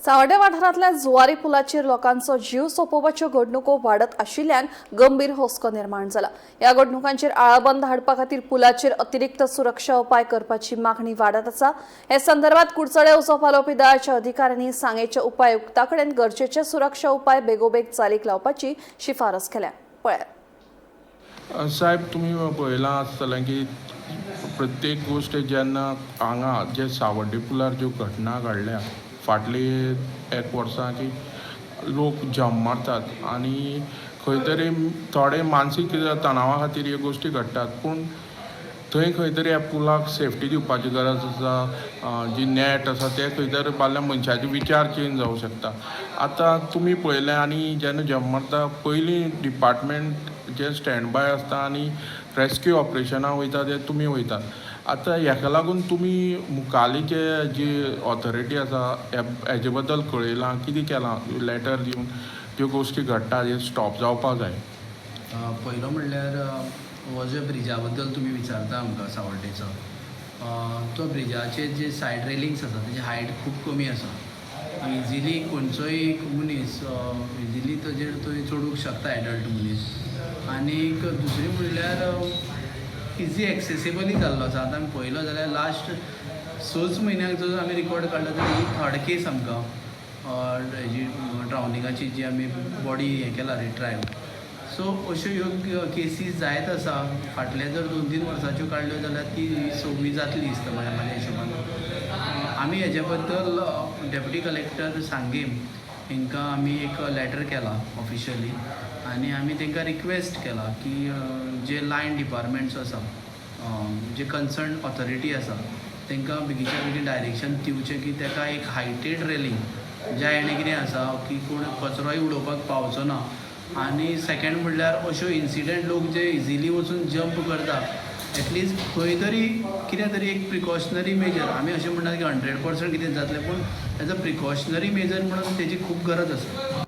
सावड्डे वाठारांतल्या जुवारी पुलाचेर लोकांचो जीव सोंपोवपाच्यो घडणुको वाडत आशिल्ल्यान गंभीर हुस्को निर्माण जाला। ह्या घडणुकांचेर आळाबंद हाडपा खातीर पुलाचेर अतिरिक्त सुरक्षा उपाय करपाची मागणी वाडत आसा। हे संदर्भात कुडचडे उजो पालोवपी दळाच्या अधिकाऱ्यांनी सांगेच्या उपायुक्तां कडेन गरजेचे सुरक्षा उपाय बेगोबेग चालीक लावपाची शिफारस केल्या। पळयात साहेब, तुम्ही पळयलां आसतलें की प्रत्येक गोष्ट जेन्ना हांगा जे सावड्डे पुलार ज्यो घटना घडल्या फाटली एक वर्सां की लोक जम मारतात आनी खंय तरी थोडे मानसीक तणावा खातीर ह्यो गोश्टी घडटात, पूण थंय खंय तरी ह्या पुलाक सेफ्टी दिवपाची गरज आसा। जी नॅट आसा ते खंय तरी बारल्या मनशाचे विचार चेंज जावंक शकता। आतां तुमी पळयलें आनी जेन्ना जम मारता पयलीं डिपार्टमेंट जे स्टँड बाय आसता आनी रेस्क्यू ऑपरेशनाक वयता ते तुमी वयतात। आतां हेका लागून तुमी मुखावेलीचे जी ऑथॉरिटी आसा हेजे बद्दल कळयलां, कितें केलां लॅटर दिवन ज्यो गोश्टी घडटा हे स्टॉप जावपाक जाय? पयलो म्हणल्यार हो जो ब्रिजा बद्दल तुमी विचारता आमकां सावड्डेचो, तो ब्रिजाचे जे सायड रेलिंग्स आसा तेजी हायट खूब कमी आसा। इजिली खंयचोय एक मनीस इजिली ताजेर थंय चडूंक शकता, एडल्ट मनीस। आनीक दुसरी म्हणल्यार इजी एक्सेसिबली जाल्लो आसा। आतां आमी पळयलो जाल्यार लास्ट 6 म्हयन्याक जो आमी रिकॉर्ड काडला जाल्यार ही थर्ड केस आमकां हेजी ड्रावनिंगाची जी आमी बॉडी हें केला रिट्रायव। सो अश्यो ह्यो केसीस जायत आसा। फाटल्या जर 2-3 वर्सांच्यो काडल्यो जाल्यार ती 6वी जातली दिसता म्हाज्या हिशोबान। आमी हेजे बद्दल डेप्युटी कलेक्टर सांगेम हांकां आमी एक लॅटर केला ऑफिशियली, आनी आमी तांकां रिक्वेस्ट केला की जे लायन डिपार्टमेंट्स आसा, जे कन्सर्न ऑथॉरिटी आसा तांकां बेगीच्या बेगीन डायरेक्शन दिवचें की ताका एक हायटेड रेलिंग ज्या हेणे कितें आसा की कोण कचरोय उडोवपाक पावचो ना। आनी सेकेंड म्हणल्यार अश्यो इन्सिडंट लोक जे इजिली वचून जंप करता, एटलिस्ट खंय तरी कितें तरी एक प्रिकॉशनरी मेजर, आमी अशें म्हणटात की 100% कितें जातलें, पूण एज अ प्रिकॉशनरी मेजर म्हणून तेजी खूब गरज आसा।